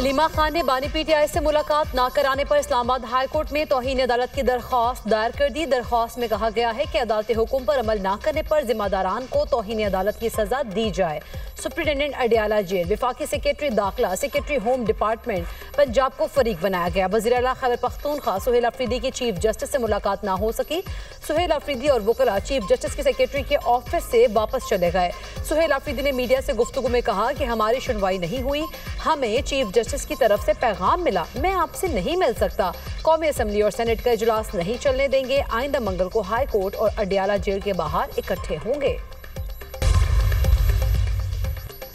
हलीमा खान ने बानी पीटीआई से मुलाकात न कराने पर इस्लामाबाद हाई कोर्ट में तौहीन अदालत की दरख्वास्त दायर कर दी। दरख्वास्त में कहा गया है कि अदालती हुक्म पर अमल न करने पर जिम्मेदारान को तौहीन अदालत की सजा दी जाए। सुप्रिंटेंडेंट अडियाला जेल, विफाकी सेक्रेटरी दाखिला, सेक्रेटरी होम डिपार्टमेंट पंजाब को फरीक बनाया गया। वज़ीर आला खैबर पख्तूनख्वा सुहेल अफरीदी की चीफ जस्टिस से मुलाकात ना हो सकी। सुहेल अफरीदी और वकला चीफ जस्टिस के सेक्रेटरी के ऑफिस से वापस चले गए। सुहेल अफरीदी ने मीडिया से गुफ्तगू में कहा कि हमारी सुनवाई नहीं हुई, हमें चीफ जस्टिस की तरफ से पैगाम मिला, मैं आपसे नहीं मिल सकता। कौमी असम्बली और सेनेट का इजलास नहीं चलने देंगे। आइंदा मंगल को हाई कोर्ट और अडियाला जेल के बाहर इकट्ठे होंगे।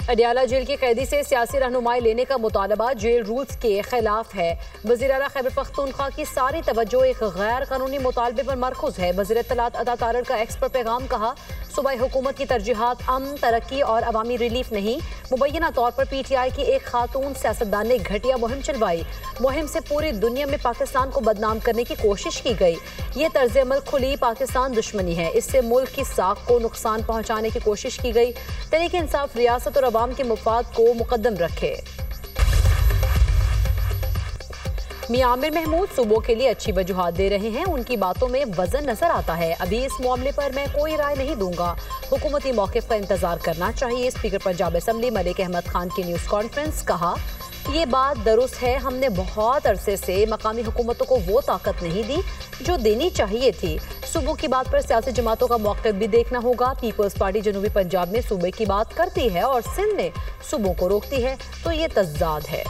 अडियाला जेल के कैदी से सियासी रहनुमाई लेने का मुतालबा जेल रूल्स के खिलाफ है। वज़ीर आला खैबर पख्तूनख्वा की सारी तवज्जो एक गैर कानूनी मुतालबे पर मरकूज है। वज़ीर इत्तलात अता तारड़ का एक्स पर पैगाम कहा, सूबाई हुकूमत की तरजीहात अमन, तरक्की और अवामी रिलीफ नहीं। मुबैना तौर पर पीटीआई की एक खातून सियासतदान ने घटिया मुहिम चलवाई। मुहिम से पूरी दुनिया में पाकिस्तान को बदनाम करने की कोशिश की गई। ये तर्ज अमल खुली पाकिस्तान दुश्मनी है, इससे मुल्क की साख को नुकसान पहुँचाने की कोशिश की गई। तहरीक इंसाफ रियासत और अवाम के मुफाद को मुकद्दम रखे। मियां आमिर महमूद सूबों के लिए अच्छी वजूहात दे रहे हैं, उनकी बातों में वजन नजर आता है। अभी इस मामले पर मैं कोई राय नहीं दूंगा, हुकूमती मौक़िफ़ का इंतजार करना चाहिए। स्पीकर पंजाब असम्बली मलिक अहमद खान की न्यूज़ कॉन्फ्रेंस, कहा ये बात दुरुस्त है, हमने बहुत अरसे से मकामी हुकूमतों को वो ताकत नहीं दी जो देनी चाहिए थी। सूबों की बात पर सियासी जमातों का मौक़िफ़ भी देखना होगा। पीपल्स पार्टी जनूबी पंजाब में सूबे की बात करती है और सिंध में सूबों को रोकती है, तो ये तज़ाद है।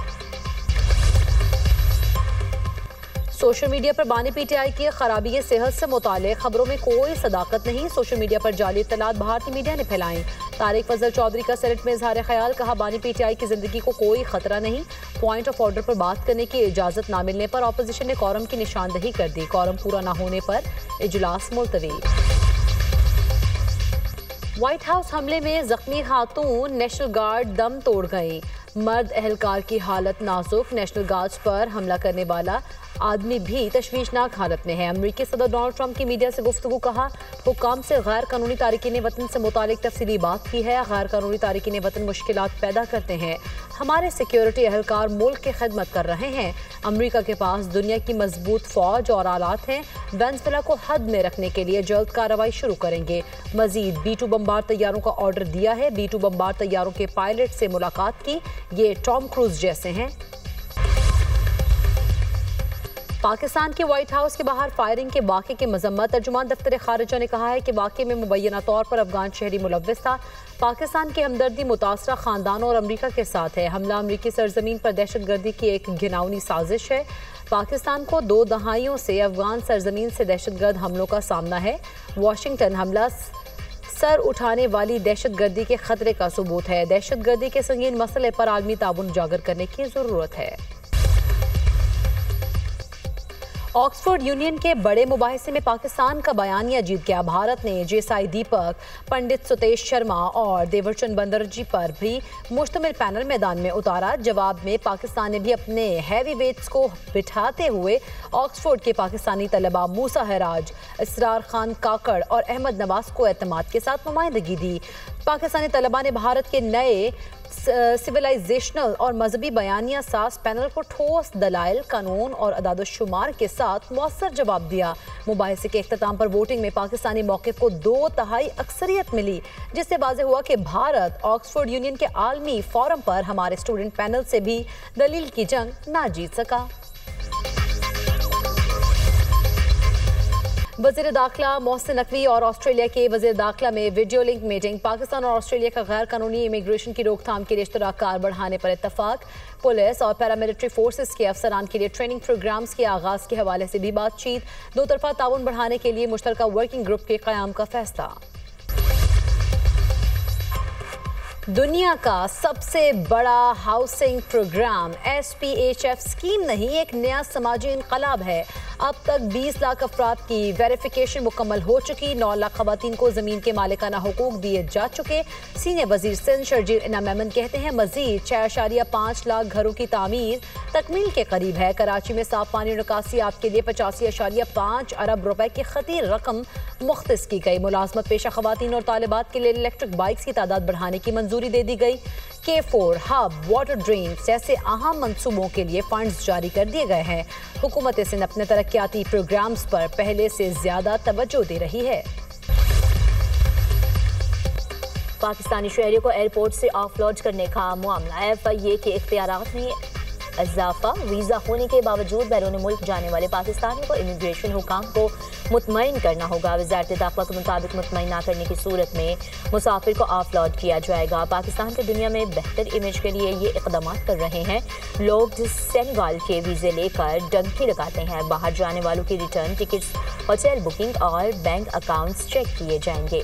सोशल मीडिया पर बानी पीटीआई की खराबी सेहत से मुताल्लिक़ खबरों में कोई सदाकत नहीं। सोशल मीडिया पर जाली इत्तलात भारतीय मीडिया ने फैलाई। तारिक फजल चौधरी का सेनेट में इजहार ख्याल, कहा बानी पीटीआई की जिंदगी को कोई खतरा नहीं। पॉइंट ऑफ ऑर्डर पर बात करने की इजाज़त ना मिलने पर अपोजिशन ने कौरम की निशानदही कर दी। कौरम पूरा ना होने पर इजलास मुलतवी। व्हाइट हाउस हमले में जख्मी खातून नेशनल गार्ड दम तोड़ गई। मर्द एहलकार की हालत नाजुक। नेशनल गार्ड्स पर हमला करने वाला आदमी भी तशवीशनाक हालत में है। अमरीकी सदर डोनाल्ड ट्रंप की मीडिया से गुफ्तगू, कहा हुक्काम से गैर कानूनी तारिकीन वतन से मुतालिक तफसीली बात की है। गैर कानूनी तारिकीन वतन मुश्किलात पैदा करते हैं, हमारे सिक्योरिटी एहलकार मुल्क की खिदमत कर रहे हैं। अमरीका के पास दुनिया की मजबूत फौज और आलात हैं। वेनेजुएला को हद में रखने के लिए जल्द कार्रवाई शुरू करेंगे। मजीद B-2 बम्बार तैयारों का ऑर्डर दिया है। B-2 बम्बार तैयारों के पायलट से मुलाकात की, ये टॉम क्रूज जैसे हैं। पाकिस्तान के व्हाइट हाउस के बाहर फायरिंग के वाक़े की मजम्मत। तर्जुमान दफ्तर खारिजा ने कहा है कि वाक़े में मुबैना तौर पर अफगान शहरी मुलव्वस था। पाकिस्तान की हमदर्दी मुतासरा खानदानों और अमरीका के साथ है। हमला अमरीकी सरजमीन पर दहशतगर्दी की एक घिनौनी साजिश है। पाकिस्तान को 2 दहाइयों से अफगान सरजमीन से दहशतगर्द हमलों का सामना है। वाशिंगटन हमला सर उठाने वाली दहशतगर्दी के खतरे का सबूत है। दहशतगर्दी के संगीन मसले पर आलमी ताउन उजागर करने की जरूरत है। ऑक्सफोर्ड यूनियन के बड़े मुबाहिसे में पाकिस्तान का बयानिया जीत गया। भारत ने जेसाई दीपक, पंडित सुतेश शर्मा और देवरचंद बनर्जी पर भी मुश्तमिल पैनल मैदान में उतारा। जवाब में पाकिस्तान ने भी अपने हैवी वेट्स को बिठाते हुए ऑक्सफोर्ड के पाकिस्तानी तलबा मूसा हराज, इसरार खान काकड़ और अहमद नवाज को एतमाद के साथ नुमाइंदगी दी। पाकिस्तानी तलबा ने भारत के नए सिविलाइजेशनल और मजहबी बयानिया साज पैनल को ठोस दलाइल, कानून और अदाद-ओ-शुमार के साथ मौसर जवाब दिया। मुबाहिसे के इख्तिताम पर वोटिंग में पाकिस्तानी मौक़िफ़ को 2/3 अक्सरियत मिली, जिससे वाज़ेह हुआ कि भारत ऑक्सफोर्ड यूनियन के आलमी फोरम पर हमारे स्टूडेंट पैनल से भी दलील की जंग ना जीत सका। वज़ीर दाखिला मोहसिन नकवी और ऑस्ट्रेलिया के वज़ीर दाखिला में वीडियो लिंक मीटिंग। पाकिस्तान और ऑस्ट्रेलिया का गैर कानूनी इमिग्रेशन की रोकथाम के लिए इश्तराकार बढ़ाने पर इत्तफाक। पुलिस और पैरामिलिट्री फोर्सेस के अफसरान के लिए ट्रेनिंग प्रोग्राम्स के आगाज़ के हवाले से भी बातचीत। 2 तरफ़ा ताउन बढ़ाने के लिए मुश्तरका वर्किंग ग्रुप के क़याम का फैसला। दुनिया का सबसे बड़ा हाउसिंग प्रोग्राम SPHF स्कीम नहीं, एक नया समाजी इनकलाब है। अब तक 20 लाख अफराद की वेरिफिकेशन मुकम्मल हो चुकी। 9 लाख खवातीन को ज़मीन के मालिकाना हुकूक दिए जा चुके। सीनियर वजीर सिंध शर्जील इनाम मेमन कहते हैं मजीद 6.5 लाख घरों की तामीर तकमील के करीब है। कराची में साफ पानी निकासी आपके लिए 85.5 अरब रुपए की खतीर रकम मुख्तस की गई। मुलाजमत पेशा खवातीन और तालिबात के लिए इलेक्ट्रिक बाइक्स की तादाद बढ़ाने की मंजूरी दे दी गई। K4 हब, वाटर ड्रेन जैसे अहम मंसूबों के लिए फंड्स जारी कर दिए गए हैं। हुकूमत सिंध अपने तरक्याती प्रोग्राम्स पर पहले से ज्यादा तवज्जो दे रही है। पाकिस्तानी शहरियों को एयरपोर्ट से ऑफलोड करने का मामला FIA के इख्तियारात में इजाफा। वीज़ा होने के बावजूद बैरून मुल्क जाने वाले पाकिस्तानियों को इमिग्रेशन हुकाम को मुतमईन करना होगा। वज़ारत दाखिला के मुताबिक मुतमईन ना करने की सूरत में मुसाफिर को ऑफलोड किया जाएगा। पाकिस्तान के दुनिया में बेहतर इमेज के लिए ये इक़दाम कर रहे हैं। लोग सेनेगल के वीज़े लेकर डंकी लगाते हैं। बाहर जाने वालों की रिटर्न टिकट्स, होटल बुकिंग और बैंक अकाउंट्स चेक किए जाएंगे।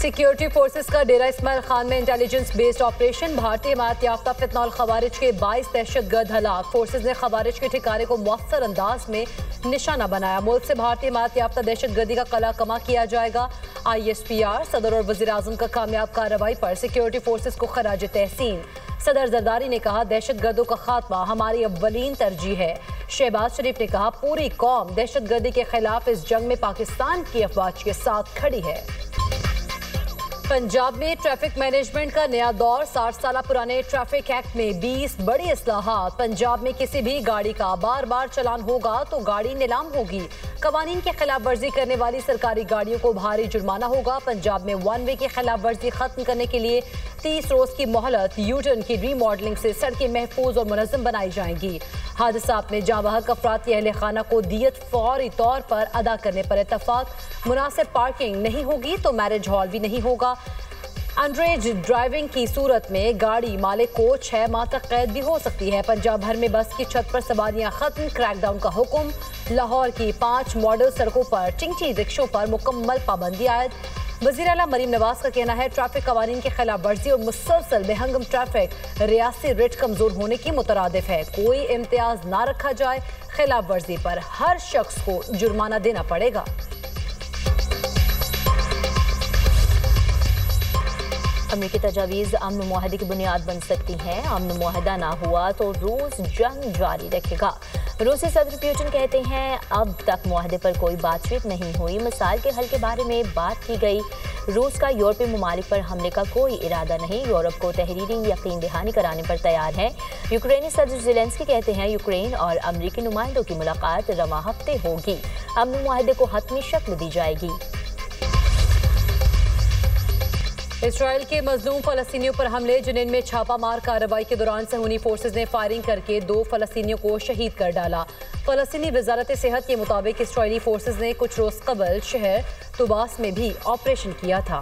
सिक्योरिटी फोर्सेस का डेरा इस्माइल खान में इंटेलिजेंस बेस्ड ऑपरेशन। भारतीय हिमायत याफ्ता फितनॉल खवारिज के 22 दहशतगर्द हलाक। फोर्सेस ने खवारिज के ठिकाने को मौसर अंदाज में निशाना बनाया। मुल्क से भारतीय हिमायत याफ्ता दहशतगर्दी का कला कमा किया जाएगा। ISPR सदर और वज़ीर आज़म का कामयाब कार्रवाई पर सिक्योरिटी फोर्सेस को खराज तहसीन। सदर जरदारी ने कहा, दहशतगर्दों का खात्मा हमारी अव्वलीन तरजीह है। शहबाज शरीफ ने कहा, पूरी कौम दहशतगर्दी के खिलाफ इस जंग में पाकिस्तान की अफवाज के साथ खड़ी है। पंजाब में ट्रैफिक मैनेजमेंट का नया दौर। 60 साल पुराने ट्रैफिक एक्ट में 20 बड़ी इस्लाहात। पंजाब में किसी भी गाड़ी का बार बार चलान होगा तो गाड़ी नीलाम होगी। कवानीन की खिलाफ वर्जी करने वाली सरकारी गाड़ियों को भारी जुर्माना होगा। पंजाब में वन वे की खिलाफ वर्जी खत्म करने के लिए 30 रोज की मोहलत। यूटर्न की रीमॉडलिंग से सड़कें महफूज और मुनज़्ज़म बनाई जाएंगी। हादसात में जाँ बहक अफराद की अहले खाना को दियत फौरी तौर पर अदा करने पर इत्तफाक। मुनासिब पार्किंग नहीं होगी तो मैरिज हॉल भी नहीं होगा। अंडरेज ड्राइविंग की सूरत में गाड़ी मालिक को 6 माह तक कैद भी हो सकती है। पंजाब भर में बस की छत पर सवारियां खत्म। क्रैकडाउन का हुक्म। लाहौर की 5 मॉडल सड़कों पर टिंगटी रिक्शों पर मुकम्मल पाबंदी आयद। वज़ीर आला मरीम नवाज का कहना है, ट्रैफिक कवानीन के खिलाफ वर्जी और मुसलसल बेहंगम ट्रैफिक रियासी रिट कमजोर होने की मुतरादिफ है। कोई इम्तियाज ना रखा जाए। खिलाफ वर्जी पर हर शख्स को जुर्माना देना पड़ेगा। अमरीकी तजावीज़ अमन मुआहदे की बुनियाद बन सकती हैं। अमन मुआहदा ना हुआ तो रूस जंग जारी रखेगा। रूसी सदर पुतिन कहते हैं, अब तक मुआहदे पर कोई बातचीत नहीं हुई। मिसाइल के हल के बारे में बात की गई। रूस का यूरोपीय ममालिक पर हमले का कोई इरादा नहीं। यूरोप को तहरीरी यकीन दहानी कराने पर तैयार है। यूक्रेनी सदर ज़ेलेंस्की कहते हैं, यूक्रेन और अमरीकी नुमाइंदों की मुलाकात रवां हफ्ते होगी। अमन मुआहदे को हतमी शक्ल दी जाएगी। इसराइल के मजलूम फलस्तीनियों पर हमले। जनीन में छापामार कार्रवाई के दौरान सहूनी फोर्सेज ने फायरिंग करके 2 फलस्तीनियों को शहीद कर डाला। फलस्तीनी वजारत सेहत के मुताबिक इसराइली फोर्सेज ने कुछ रोज कबल शहर तुबास में भी ऑपरेशन किया था।